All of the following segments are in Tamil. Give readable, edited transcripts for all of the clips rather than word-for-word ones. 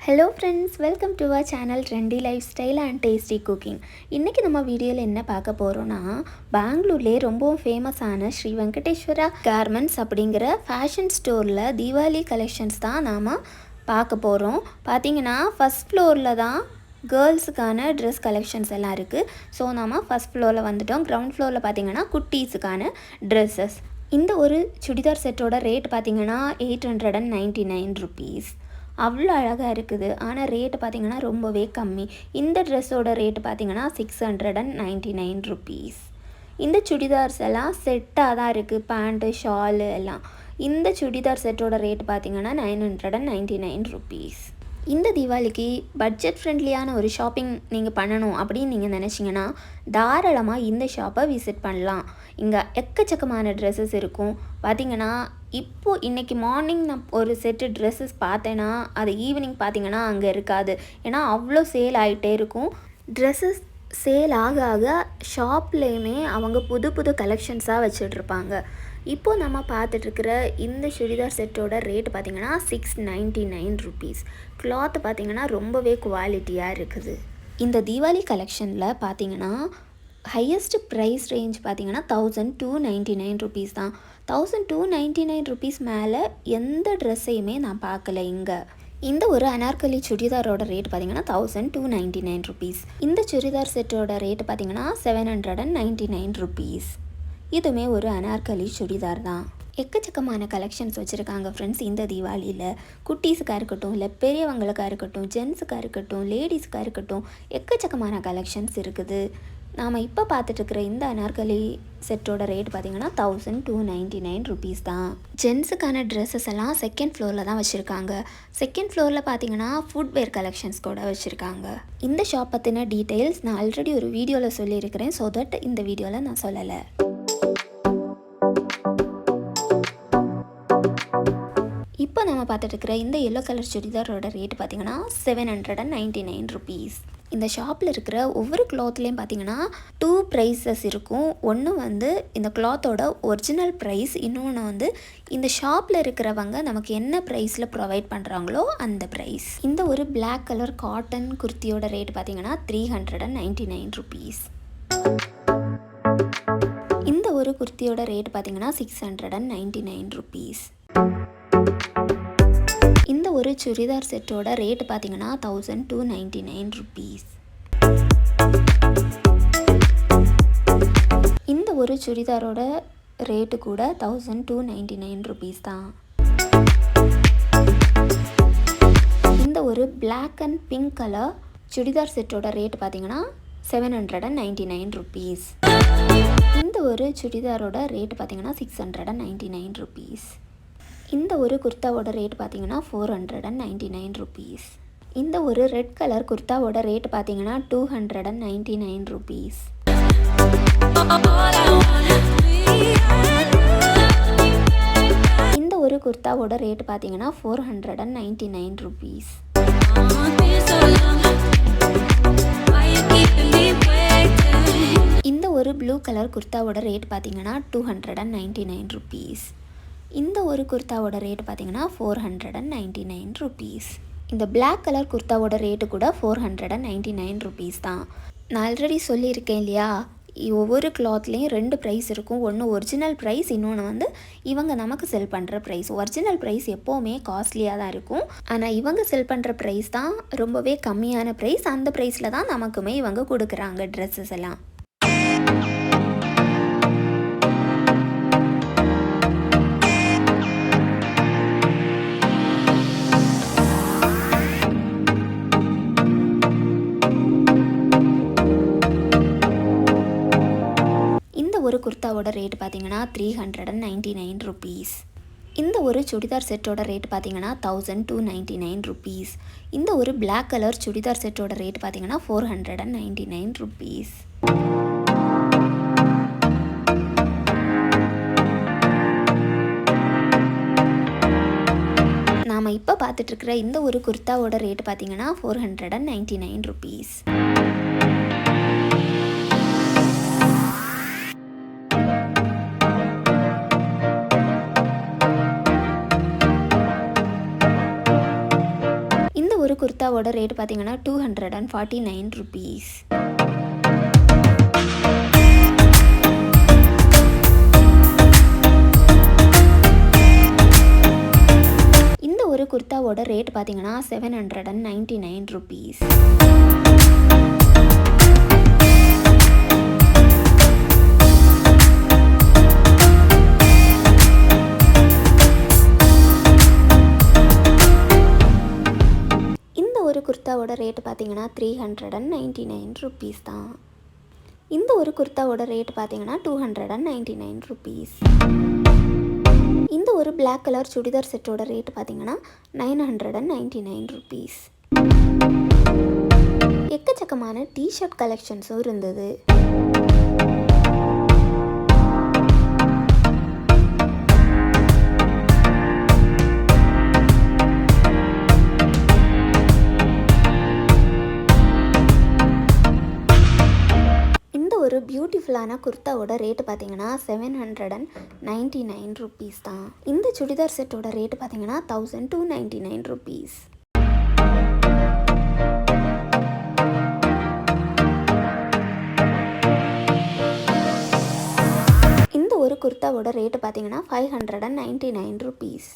Hello friends, welcome to our channel trendy life style and tasty cooking. இன்றைக்கி நம்ம வீடியோவில் என்ன பார்க்க போகிறோன்னா, பெங்களூர்லேயே ரொம்பவும் ஃபேமஸான ஸ்ரீ வெங்கடேஸ்வரா கார்மெண்ட்ஸ் அப்படிங்கிற ஃபேஷன் ஸ்டோரில் தீபாவளி கலெக்ஷன்ஸ் தான் நாம் பார்க்க போகிறோம். பார்த்திங்கன்னா ஃபஸ்ட் ஃப்ளோரில் தான் கேர்ள்ஸுக்கான ட்ரெஸ் கலெக்ஷன்ஸ் எல்லாம் இருக்குது. ஸோ நாம் ஃபஸ்ட் ஃப்ளோரில் வந்துட்டோம். கிரவுண்ட் ஃப்ளோரில் பார்த்திங்கன்னா குட்டீஸுக்கான ட்ரெஸ்ஸஸ். இந்த ஒரு சுடிதார் செட்டோட ரேட் பார்த்திங்கன்னா 899 rupees. அவ்வளோ அழகாக இருக்குது. ஆனால் ரேட்டு பார்த்திங்கன்னா ரொம்பவே கம்மி. இந்த ட்ரெஸ்ஸோட ரேட்டு பார்த்திங்கன்னா 699 rupees. இந்த சுடிதார்ஸ் எல்லாம் செட்டாக தான் இருக்குது, பேண்ட்டு ஷாலு எல்லாம். இந்த சுடிதார் செட்டோட ரேட்டு பார்த்திங்கன்னா 999 rupees. இந்த தீபாவளிக்கு பட்ஜெட் ஃப்ரெண்ட்லியான ஒரு ஷாப்பிங் நீங்கள் பண்ணணும் அப்படின்னு நீங்கள் நினச்சிங்கன்னா தாராளமாக இந்த ஷாப்பை விசிட் பண்ணலாம். இங்கே எக்கச்சக்கமான ட்ரெஸ்ஸஸ் இருக்கும். பார்த்திங்கன்னா இப்போது இன்றைக்கி மார்னிங் நான் ஒரு செட்டு ட்ரெஸ்ஸஸ் பார்த்தேன்னா அது ஈவினிங் பார்த்திங்கன்னா அங்கே இருக்காது. ஏன்னா அவ்வளோ சேல் ஆகிட்டே இருக்கும். ட்ரெஸ்ஸஸ் சேல் ஆக ஆக ஷாப்லேயுமே அவங்க புது புது கலெக்ஷன்ஸாக வச்சிட்ருப்பாங்க. இப்போது நம்ம பார்த்துட்ருக்கிற இந்த சுடிதார் செட்டோட ரேட் பார்த்திங்கன்னா 699 rupees. கிளாத் பார்த்திங்கன்னா ரொம்பவே குவாலிட்டியாக இருக்குது. இந்த தீபாவளி கலெக்ஷனில் பார்த்திங்கன்னா ஹையஸ்ட் ப்ரைஸ் ரேஞ்ச் பார்த்திங்கன்னா 1299 rupees தான். 1299 rupees மேலே எந்த ட்ரெஸ்ஸையுமே நான் பார்க்கல இங்கே. இந்த ஒரு அனார்கலி சுடிதாரோட ரேட் பார்த்திங்கன்னா 1299 rupees. இந்த சுடிதார் செட்டோட ரேட் பார்த்திங்கன்னா 799 rupees. இதுவுமே ஒரு அனார்கலி சுடிதார் தான். எக்கச்சக்கமான கலெக்ஷன்ஸ் வச்சுருக்காங்க ஃப்ரெண்ட்ஸ் இந்த தீபாவளியில். குட்டீஸுக்காக இருக்கட்டும், இல்லை பெரியவங்களுக்காக இருக்கட்டும், ஜென்ஸுக்காக இருக்கட்டும், லேடிஸுக்காக இருக்கட்டும், எக்கச்சக்கமான கலெக்ஷன்ஸ் இருக்குது. நாம் இப்போ பார்த்துட்ருக்கிற இந்த அனார்கலி செட்டோட ரேட் பார்த்திங்கன்னா 1299 rupees தான். ஜென்ஸுக்கான ட்ரெஸ்ஸஸ் எல்லாம் செகண்ட் ஃப்ளோரில் தான் வச்சுருக்காங்க. செகண்ட் ஃப்ளோரில் பார்த்திங்கன்னா ஃபுட்வேர் கலெக்ஷன்ஸ் கூட வச்சுருக்காங்க. இந்த ஷாப் பற்றின டீட்டெயில்ஸ் நான் ஆல்ரெடி ஒரு வீடியோவில் சொல்லியிருக்கிறேன். ஸோ தட் இந்த வீடியோவில் நான் சொல்லலை. இப்போ நம்ம பார்த்துட்ருக்கிற இந்த எல்லோ கலர் சுடிதாரோட ரேட் பார்த்திங்கன்னா 799 rupees. இந்த ஷாப்பில் இருக்கிற ஒவ்வொரு கிளாத்லேயும் பார்த்திங்கன்னா 2 ப்ரைஸஸ் இருக்கும். ஒன்று வந்து இந்த கிளாத்தோட ஒரிஜினல் ப்ரைஸ், இன்னொன்று வந்து இந்த ஷாப்பில் இருக்கிறவங்க நமக்கு என்ன ப்ரைஸில் ப்ரொவைட் பண்ணுறாங்களோ அந்த ப்ரைஸ். இந்த ஒரு பிளாக் கலர் காட்டன் குர்த்தியோட ரேட் பார்த்திங்கன்னா 399 rupees. இந்த ஒரு குர்த்தியோட ரேட் பார்த்திங்கன்னா 699 rupees. இந்த ஒரு சுடிதார் செட்டோட ரேட் பார்த்திங்கன்னா 1299 rupees. இந்த ஒரு சுடிதாரோட ரேட்டு கூட 1299 rupees தான். இந்த ஒரு black and pink colour churidar செட்டோட ரேட் பார்த்திங்கன்னா 799 rupees. இந்த ஒரு சுடிதாரோட ரேட் பார்த்திங்கன்னா 699 rupees. இந்த ஒரு குர்த்தாவோட ரேட் பார்த்திங்கன்னா 499 rupees. இந்த ஒரு ரெட் கலர் குர்த்தாவோட ரேட் பார்த்திங்கன்னா 299 rupees. இந்த ஒரு குர்த்தாவோட ரேட் பார்த்திங்கன்னா 499 rupees. இந்த ஒரு ப்ளூ கலர் குர்த்தாவோட ரேட் பார்த்திங்கன்னா 299 rupees. இந்த ஒரு குர்த்தாவோட ரேட் பார்த்திங்கன்னா 499 rupees. இந்த பிளாக் கலர் குர்த்தாவோட ரேட்டு கூட 499 rupees தான். நான் ஆல்ரெடி சொல்லியிருக்கேன் இல்லையா, ஒவ்வொரு கிளாத்லேயும் 2 ப்ரைஸ் இருக்கும். ஒன்று ஒரிஜினல் ப்ரைஸ், இன்னொன்று வந்து இவங்க நமக்கு செல் பண்ணுற ப்ரைஸ். ஒரிஜினல் ப்ரைஸ் எப்போவுமே காஸ்ட்லியாக தான் இருக்கும். ஆனால் இவங்க செல் பண்ணுற ப்ரைஸ் தான் ரொம்பவே கம்மியான ப்ரைஸ். அந்த ப்ரைஸில் தான் நமக்குமே இவங்க கொடுக்குறாங்க ட்ரெஸ்ஸஸ் எல்லாம். ஒரு குர்த்தாவோட ரேட் பார்த்திங்கன்னா 399 rupees. இந்த ஒரு சுடிதார் செட்டோட ரேட் பார்த்திங்கன்னா 1299 rupees. இந்த ஒரு பிளாக் கலர் சுடிதார் செட்டோட ரேட் பார்த்திங்கன்னா 499 rupees. நாம் இப்போ பார்த்துட்ருக்கிற இந்த ஒரு குர்த்தாவோட ரேட் பார்த்திங்கன்னா 499 rupees. ஒரு குர்தாவோட ரேட் பார்த்தீங்கன்னா 249 ருபீஸ். இந்த ஒரு குர்தாவோட ரேட் பார்த்தீங்கன்னா 799 ருபீஸ். ஒரு குர்தாவோட ரேட் பார்த்தீங்கன்னா 399 ருபீஸ் தான். இந்த ஒரு குர்தாவோட ரேட் பார்த்தீங்கன்னா 299 ருபீஸ். இந்த ஒரு பிளாக் கலர் சுடிதார் செட்டோட ரேட் பார்த்தீங்கன்னா 999 ருபீஸ். எக்கச்சக்கமான டிஷர்ட் கலெக்ஷன்ஸும் இருந்தது. ஒரு பியூட்டிஃபுல்லான குர்த்தாவோட ரேட்டு பார்த்தீங்கன்னா 799 ருபீஸ் தான். இந்த சுடிதார் செட்டோட ரேட்டு பார்த்தீங்கன்னா 1299 ருபீஸ். இந்த ஒரு குர்த்தாவோட ரேட்டு பார்த்தீங்கன்னா 599 rupees.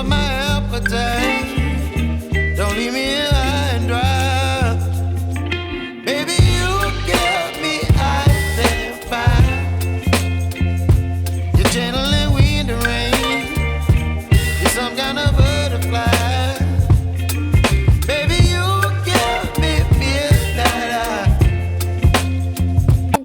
up my appetite. Don't leave me high and dry. Baby, you give me ice and fire. You're channeling wind and rain. You're some kind of butterfly. Baby, you give me midnight.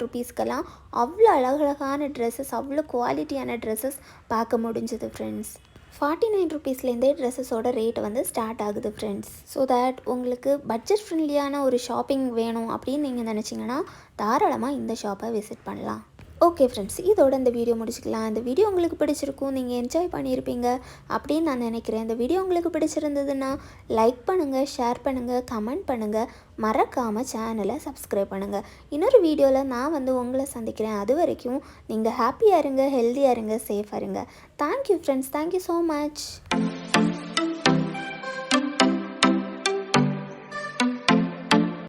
ருபீஸ்க்கெல்லாம் அவ்வளோ அழகழகான ட்ரெஸ்ஸஸ், அவ்வளோ குவாலிட்டியான ட்ரெஸ்ஸஸ் பார்க்க முடிஞ்சது ஃப்ரெண்ட்ஸ். 49 ருபீஸ்லேருந்தே ட்ரெஸ்ஸஸோட ரேட் வந்து ஸ்டார்ட் ஆகுது ஃப்ரெண்ட்ஸ். ஸோ தட் உங்களுக்கு பட்ஜெட் ஃப்ரெண்ட்லியான ஒரு ஷாப்பிங் வேணும் அப்படின்னு நீங்கள் நினச்சிங்கன்னா தாராளமாக இந்த ஷாப்பை விசிட் பண்ணலாம். ஓகே ஃப்ரெண்ட்ஸ், இதோட இந்த வீடியோ முடிச்சுக்கலாம். இந்த வீடியோ உங்களுக்கு பிடிச்சிருக்கும், நீங்கள் என்ஜாய் பண்ணியிருப்பீங்க அப்படின்னு நான் நினைக்கிறேன். இந்த வீடியோ உங்களுக்கு பிடிச்சிருந்ததுன்னா லைக் பண்ணுங்கள், ஷேர் பண்ணுங்கள், கமெண்ட் பண்ணுங்கள், மறக்காமல் சேனலை சப்ஸ்கிரைப் பண்ணுங்கள். இன்னொரு வீடியோவில் நான் வந்து உங்களை சந்திக்கிறேன். அது வரைக்கும் நீங்கள் ஹாப்பியாக இருங்க, ஹெல்த்தியாக இருங்க, சேஃபாக இருங்க. Thank you friends, thank you so much.